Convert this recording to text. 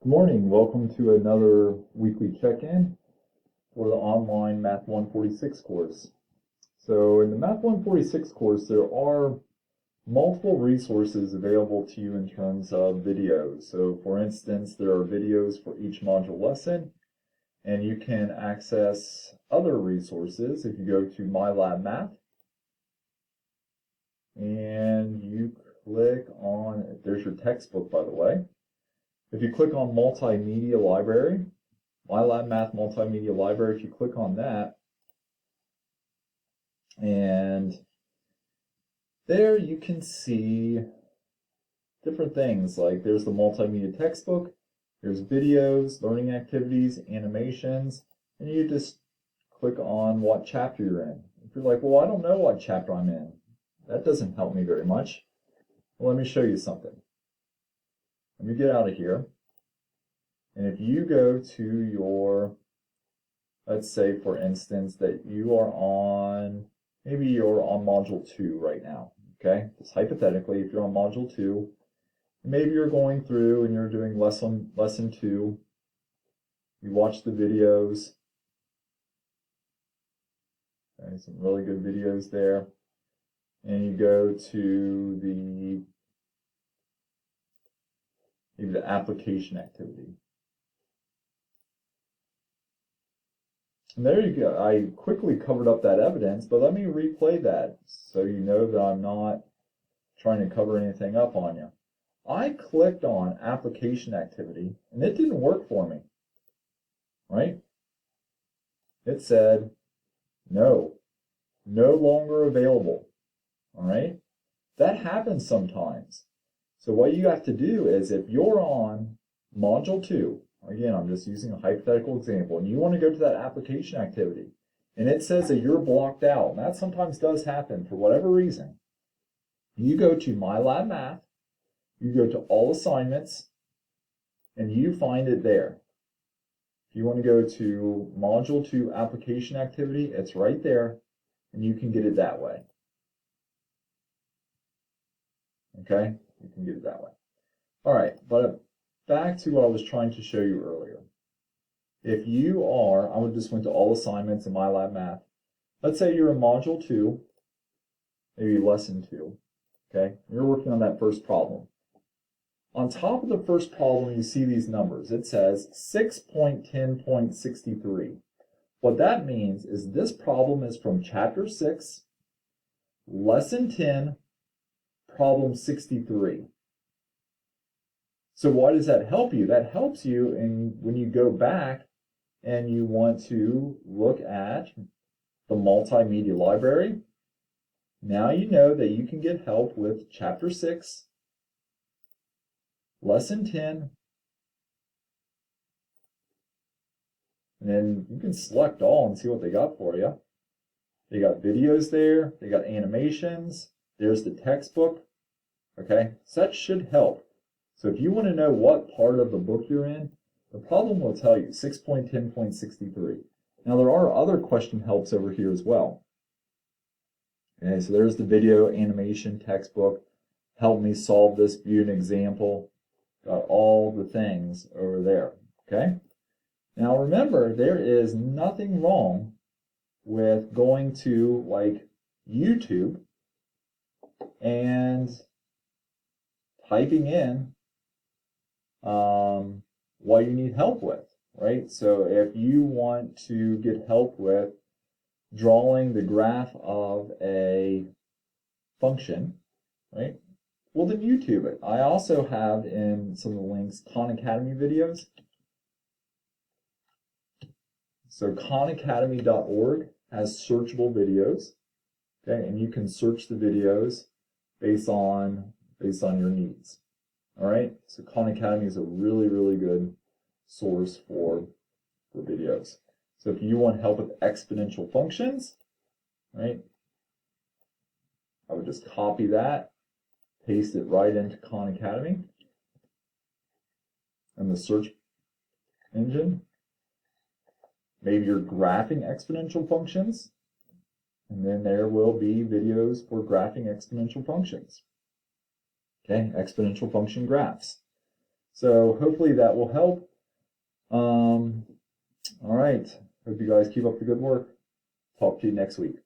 Good morning. Welcome to another weekly check-in for the online Math 146 course. So in the Math 146 course, there are multiple resources available to you in terms of videos. So for instance, there are videos for each module lesson, and you can access other resources if you go to MyLab Math and you click on, there's your textbook by the way. If you click on Multimedia Library, MyLab Math Multimedia Library, if you click on that, and there you can see different things, like there's the multimedia textbook, there's videos, learning activities, animations, and you just click on what chapter you're in. If you're like, well, I don't know what chapter I'm in, that doesn't help me very much. Well, let me show you something. Let me get out of here. And if you go to your, let's say for instance that you are on, maybe you're on module 2 right now, okay? Just hypothetically, if you're on module 2, maybe you're going through and you're doing lesson 2, you watch the videos, okay, some really good videos there, and you go to maybe the application activity. And there you go. I quickly covered up that evidence, but let me replay that so you know that I'm not trying to cover anything up on you. I clicked on application activity, and it didn't work for me, right? It said, no longer available, all right? That happens sometimes. So what you have to do is if you're on module 2, again, I'm just using a hypothetical example, and you want to go to that application activity, and it says that you're blocked out, and that sometimes does happen for whatever reason, you go to MyLab Math, you go to all assignments, and you find it there. If you want to go to module 2 application activity, it's right there, and you can get it that way. Okay? You can get it that way. All right, but back to what I was trying to show you earlier. If you are, I just went to all assignments in MyLab Math. Let's say you're in module 2, maybe lesson 2, okay? You're working on that first problem. On top of the first problem, you see these numbers. It says 6.10.63. What that means is this problem is from chapter 6, lesson 10, problem 63. So why does that help you? That helps you when you go back and you want to look at the multimedia library. Now you know that you can get help with chapter 6, lesson 10, and then you can select all and see what they got for you. They got videos there, they got animations, there's the textbook, okay? So that should help. So if you want to know what part of the book you're in, the problem will tell you, 6.10.63. Now there are other question helps over here as well. Okay, so there's the video, animation, textbook, help me solve this, view an example, got all the things over there, okay? Now remember, there is nothing wrong with going to like YouTube and typing in what you need help with, right? So if you want to get help with drawing the graph of a function, right? Well, then YouTube it. I also have in some of the links Khan Academy videos. So khanacademy.org has searchable videos, okay? And you can search the videos based on your needs. All right, so Khan Academy is a really, really good source for videos. So if you want help with exponential functions, right, I would just copy that, paste it right into Khan Academy and the search engine. Maybe you're graphing exponential functions, and then there will be videos for graphing exponential functions. Okay, exponential function graphs. So hopefully that will help. All right. Hope you guys keep up the good work. Talk to you next week.